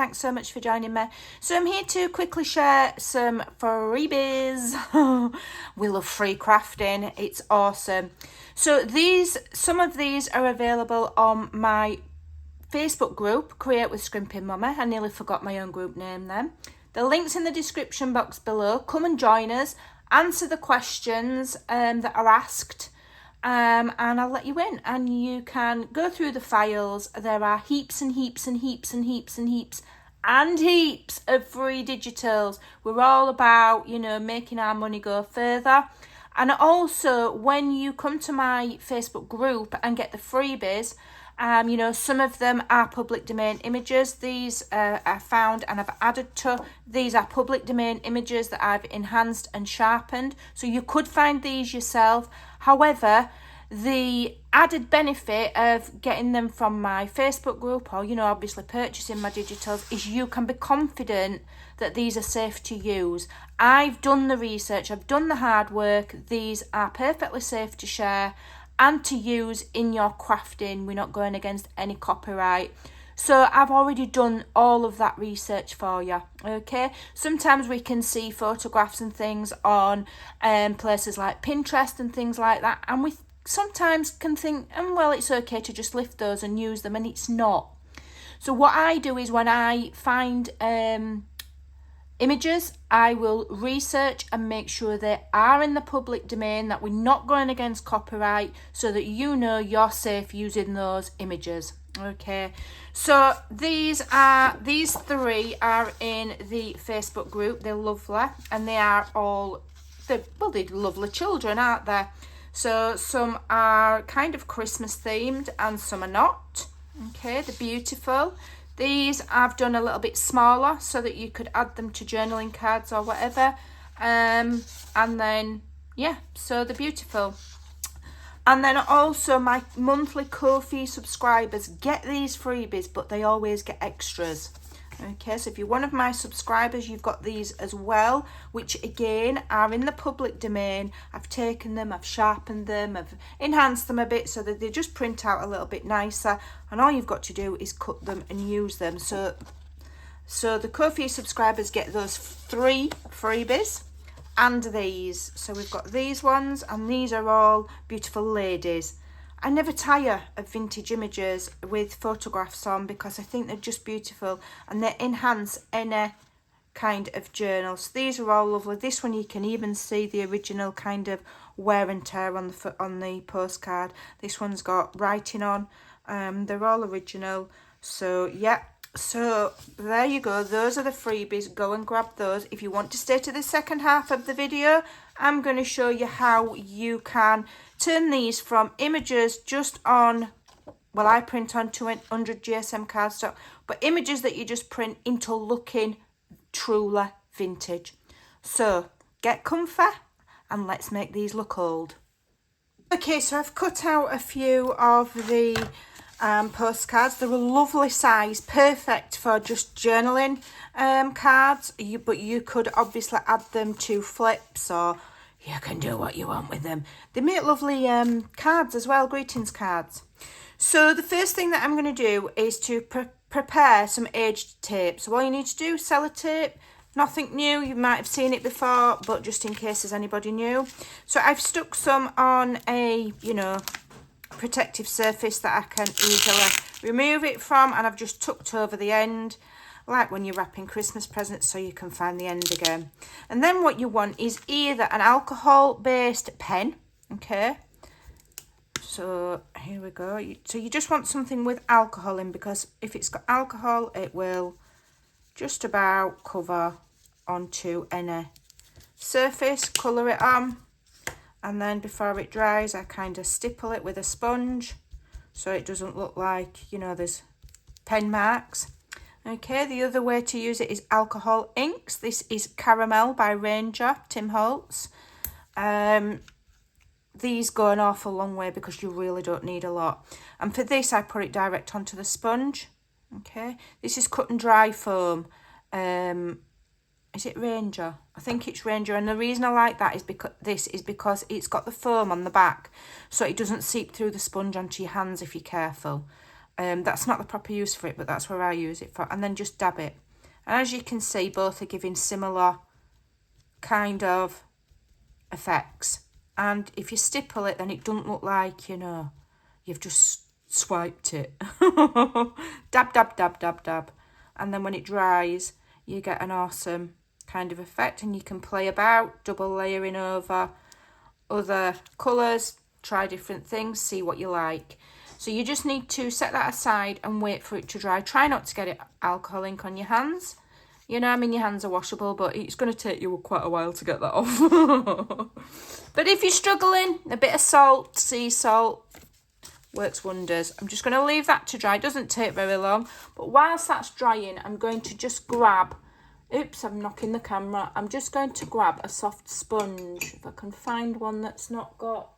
Thanks so much for joining me. So I'm here to quickly share some freebies. We love free crafting. It's awesome. So some of these are available on my Facebook group, Create with Scrimping Mummy. I nearly forgot my own group name then. The link's in the description box below. Come and join us. Answer the questions that are asked. And I'll let you in, and you can go through the files. There are heaps and heaps and heaps and heaps and heaps and heaps of free digitals. We're all about, making our money go further. And also, when you come to my Facebook group and get the freebies, some of them are public domain images. These are found and I've added to. These are public domain images that I've enhanced and sharpened. So you could find these yourself. However, the added benefit of getting them from my Facebook group or, obviously purchasing my digitals is you can be confident that these are safe to use. I've done the research, I've done the hard work. These are perfectly safe to share and to use in your crafting. We're not going against any copyright. So I've already done all of that research for you, okay? Sometimes we can see photographs and things on places like Pinterest and things like that, and we sometimes can think, well, it's okay to just lift those and use them, and it's not. So what I do is when I find images, I will research and make sure they are in the public domain, that we're not going against copyright, so that you're safe using those images. Okay, so these three are in the Facebook group. They're lovely, and they are they're lovely children, aren't they? So some are kind of Christmas themed and some are not. Okay, they're beautiful. These I've done a little bit smaller so that you could add them to journaling cards or whatever. And then, so they're beautiful. And then also my monthly Ko-fi subscribers get these freebies, but they always get extras. Okay, so if you're one of my subscribers, you've got these as well, which again are in the public domain. I've taken them, I've sharpened them, I've enhanced them a bit so that they just print out a little bit nicer. And all you've got to do is cut them and use them. So the Ko-fi subscribers get those 3 freebies. And these. So we've got these ones, and these are all beautiful ladies. I never tire of vintage images with photographs on because I think they're just beautiful and they enhance any kind of journal. So these are all lovely. This one you can even see the original kind of wear and tear on the postcard. This one's got writing on. They're all original. So yeah. So there you go, those are the freebies. Go and grab those. If you want to stay to the second half of the video, I'm going to show you how you can turn these from images just on, well, I print on 200 GSM cardstock, but images that you just print into looking truly vintage. So get comfy and let's make these look old. Okay, so I've cut out a few of the postcards. They're a lovely size, perfect for just journaling cards, but you could obviously add them to flips, or you can do what you want with them. They make lovely cards as well, greetings cards. So the first thing that I'm going to do is to prepare some aged tape. So all you need to do, sellotape, nothing new, you might have seen it before, but just in case there's anybody new. So I've stuck some on a protective surface that I can easily remove it from, and I've just tucked over the end, like when you're wrapping Christmas presents, so you can find the end again. And then what you want is either an alcohol based pen. Okay, so here we go. So you just want something with alcohol in, because if it's got alcohol it will just about cover onto any surface. Colour it on. And then before it dries, I kind of stipple it with a sponge so it doesn't look like, there's pen marks. Okay, the other way to use it is alcohol inks. This is Caramel by Ranger, Tim Holtz. These go an awful long way because you really don't need a lot. And for this, I put it direct onto the sponge. Okay, this is cut and dry foam. Is it Ranger? I think it's Ranger, and the reason I like that is because it's got the foam on the back, so it doesn't seep through the sponge onto your hands if you're careful. That's not the proper use for it, but that's where I use it for. And then just dab it. And as you can see, both are giving similar kind of effects. And if you stipple it, then it doesn't look like, you know, you've just swiped it. Dab, dab, dab, dab, dab. And then when it dries, you get an awesome kind of effect. And you can play about, double layering over other colours, try different things, see what you like. So you just need to set that aside and wait for it to dry. Try not to get it alcohol ink on your hands. You know, I mean, your hands are washable, but it's going to take you quite a while to get that off. But if you're struggling, a bit of salt, sea salt, works wonders. I'm just going to leave that to dry. It doesn't take very long. But whilst that's drying, I'm going to just grab... Oops, I'm knocking the camera. I'm just going to grab a soft sponge. If I can find one that's not got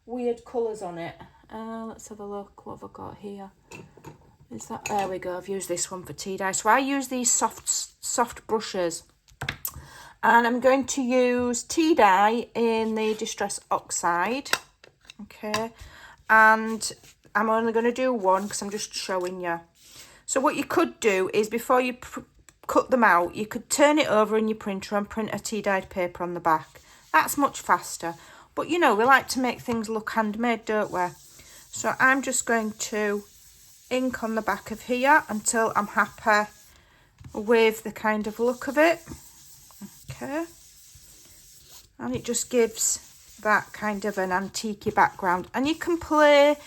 weird colours on it. Let's have a look. What have I got here? Is that... There we go. I've used this one for tea dye. So I use these soft brushes. And I'm going to use tea dye in the Distress Oxide. Okay. And I'm only going to do one because I'm just showing you. So what you could do is before you cut them out, you could turn it over in your printer and print a tea dyed paper on the back. That's much faster. But you know, we like to make things look handmade, don't we? So I'm just going to ink on the back of here until I'm happy with the kind of look of it. Okay. And it just gives that kind of an antique background. And you can play,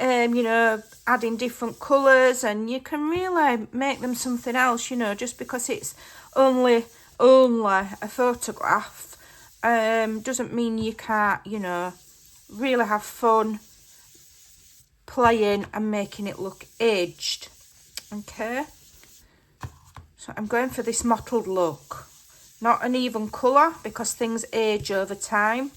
you know, adding different colours, and you can really make them something else, you know, just because it's only a photograph doesn't mean you can't, you know, really have fun playing and making it look aged. Okay, so I'm going for this mottled look, not an even colour because things age over time.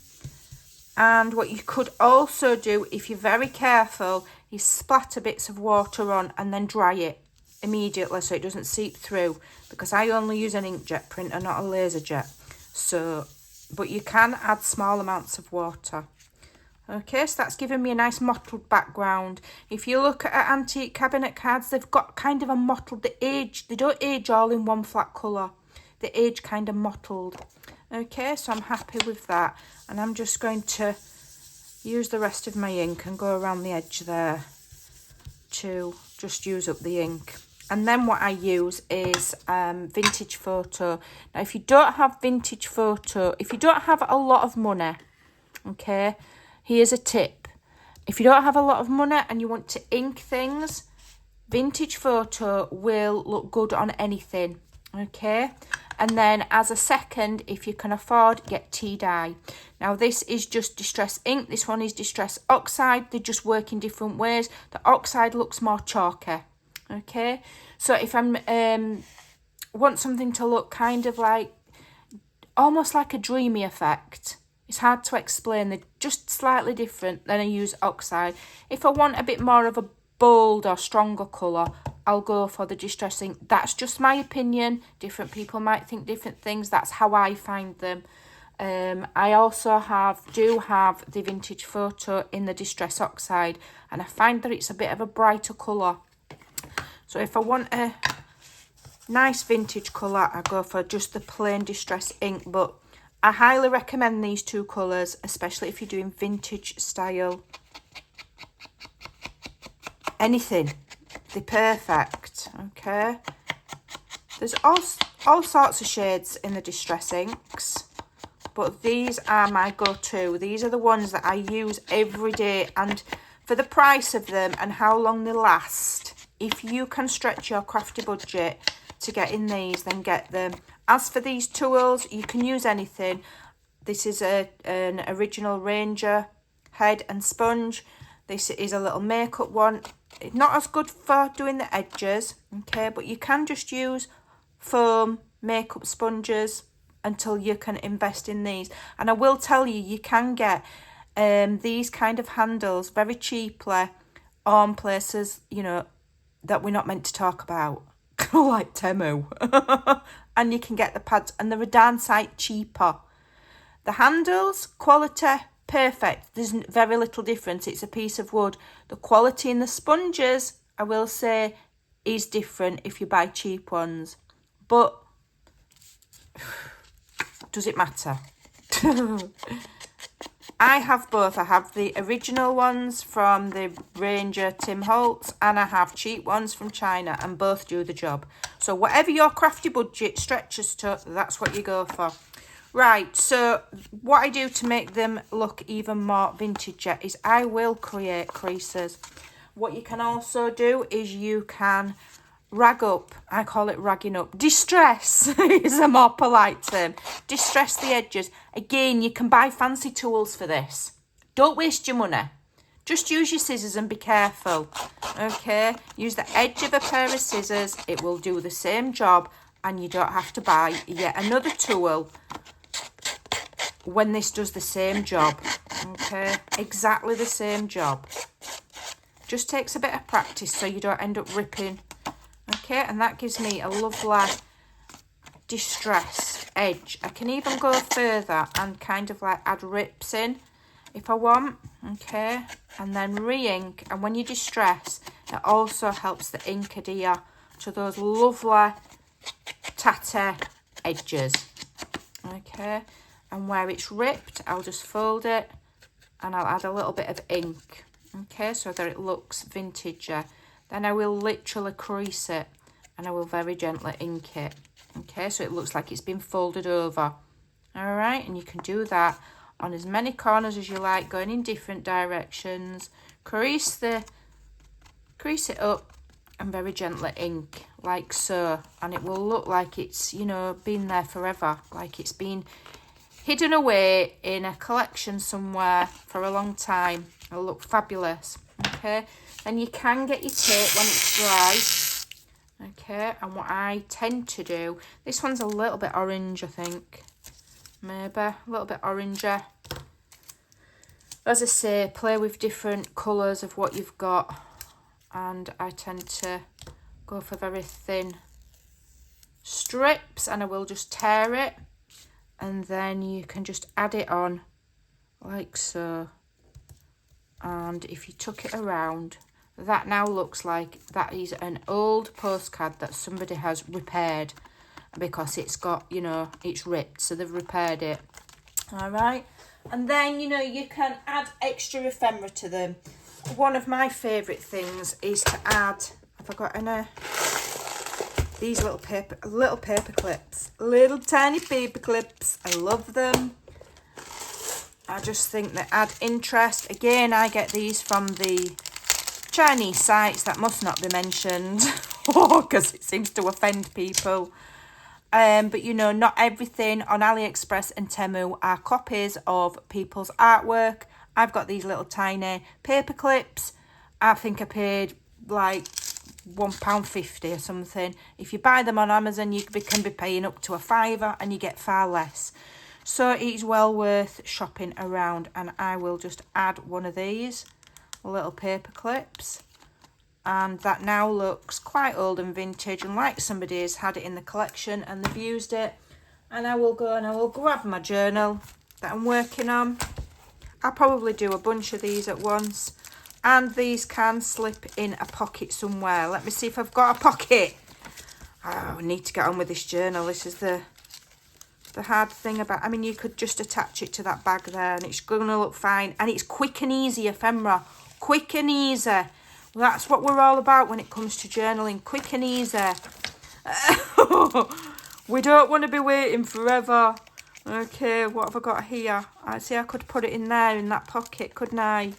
And what you could also do, if you're very careful, is splatter bits of water on and then dry it immediately so it doesn't seep through, because I only use an inkjet printer, not a laser jet. So, but you can add small amounts of water. Okay, so that's giving me a nice mottled background. If you look at antique cabinet cards, they've got kind of a mottled, they don't age all in one flat colour. They age kind of mottled. Okay, so I'm happy with that. And I'm just going to use the rest of my ink and go around the edge there to just use up the ink. And then what I use is vintage photo. Now, if you don't have vintage photo, if you don't have a lot of money, okay, here's a tip. If you don't have a lot of money and you want to ink things, vintage photo will look good on anything, okay? And then as a second, if you can afford, get tea dye. Now this is just Distress ink. This one is Distress Oxide. They just work in different ways. The Oxide looks more chalky. Okay. So if I'm want something to look kind of like, almost like a dreamy effect. It's hard to explain. They're just slightly different. Then I use Oxide. If I want a bit more of a bold or stronger colour, I'll go for the Distress ink. That's just my opinion. Different people might think different things. That's how I find them. I also do have the vintage photo in the Distress Oxide, and I find that it's a bit of a brighter colour. So if I want a nice vintage colour, I go for just the plain Distress ink. But I highly recommend these two colours, especially if you're doing vintage style. Anything. They're perfect. Okay. There's all sorts of shades in the Distress inks, but these are my go-to. These are the ones that I use every day, and for the price of them and how long they last, if you can stretch your crafty budget to get in these, then get them. As for these tools, you can use anything. This is an original Ranger head and sponge. This is a little makeup one. It's not as good for doing the edges, okay, but you can just use foam makeup sponges until you can invest in these. And I will tell you, you can get these kind of handles very cheaply on places, you know, that we're not meant to talk about, like Temu. And you can get the pads, and they're a darn sight cheaper. The handles, quality, perfect. There's very little difference. It's a piece of wood. The quality in the sponges I will say, is different if you buy cheap ones. But does it matter? I have both. I have the original ones from the Ranger Tim Holtz, and I have cheap ones from China, and both do the job. So whatever your crafty budget stretches to, that's what you go for. Right, so what I do to make them look even more vintage is I will create creases. What you can also do is you can rag up, I call it ragging up, distress is a more polite term, distress the edges. Again, you can buy fancy tools for this. Don't waste your money. Just use your scissors and be careful, okay? Use the edge of a pair of scissors. It will do the same job, and you don't have to buy yet another tool when this does the same job, okay? Exactly the same job. Just takes a bit of practice so you don't end up ripping. Okay, and that gives me a lovely distressed edge. I can even go further and kind of like add rips in if I want. Okay, and then re-ink. And when you distress, it also helps the ink adhere to those lovely tatty edges. Okay, and where it's ripped, I'll just fold it and I'll add a little bit of ink. Okay, so that it looks vintagey. Then I will literally crease it and I will very gently ink it. Okay, so it looks like it's been folded over. All right, and you can do that on as many corners as you like, going in different directions. Crease it up and very gently ink, like so. And it will look like it's, you know, been there forever, like it's been hidden away in a collection somewhere for a long time. It'll look fabulous. Okay, and you can get your tape when it's dry. Okay, and what I tend to do, this one's a little bit orange, I think. Maybe a little bit oranger. As I say, play with different colours of what you've got. And I tend to go for very thin strips, and I will just tear it. And then you can just add it on like so. And if you tuck it around, that now looks like that is an old postcard that somebody has repaired, because it's got, you know, it's ripped, so they've repaired it. All right, and then, you know, you can add extra ephemera to them. One of my favourite things is to add, have I got any? These little paper clips, little tiny paper clips. I love them. I just think they add interest. Again, I get these from the Chinese sites that must not be mentioned because it seems to offend people. But, you know, not everything on AliExpress and Temu are copies of people's artwork. I've got these little tiny paper clips. I think I paid like £1.50 or something. If you buy them on Amazon, you can be paying up to £5 and you get far less. So it's well worth shopping around, and I will just add one of these little paper clips, and that now looks quite old and vintage and like somebody has had it in the collection and they've used it. And I will go and I will grab my journal that I'm working on. I'll probably do a bunch of these at once, and these can slip in a pocket somewhere. Let me see if I've got a pocket. Oh, I need to get on with this journal. This is the hard thing about, I mean, you could just attach it to that bag there and it's going to look fine. And it's quick and easy ephemera. Quick and easy. Well, that's what we're all about when it comes to journaling. Quick and easy. We don't want to be waiting forever. Okay, what have I got here? I see I could put it in there in that pocket, couldn't I?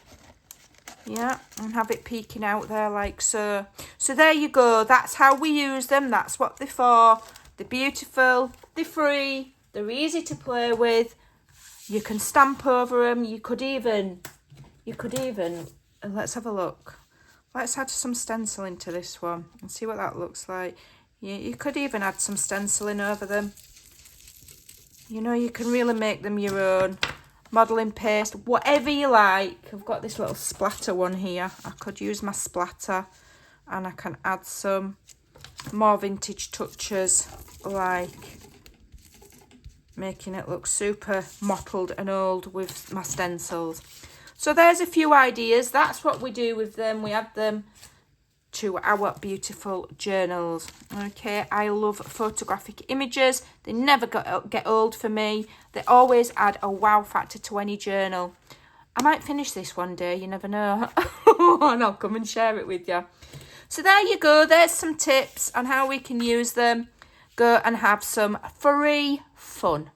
Yeah, and have it peeking out there like so. So there you go. That's how we use them. That's what they're for. They're beautiful. They're free. They're easy to play with. You can stamp over them. You could even, let's have a look. Let's add some stenciling to this one and see what that looks like. You could even add some stenciling over them. You know, you can really make them your own. Modelling paste, whatever you like. I've got this little splatter one here. I could use my splatter and I can add some more vintage touches, like making it look super mottled and old with my stencils. So there's a few ideas. That's what we do with them. We add them to our beautiful journals. Okay, I love photographic images. They never get old for me. They always add a wow factor to any journal. I might finish this one day, you never know. And I'll come and share it with you. So there you go. There's some tips on how we can use them. Go and have some free fun.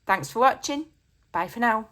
Thanks for watching. Bye for now.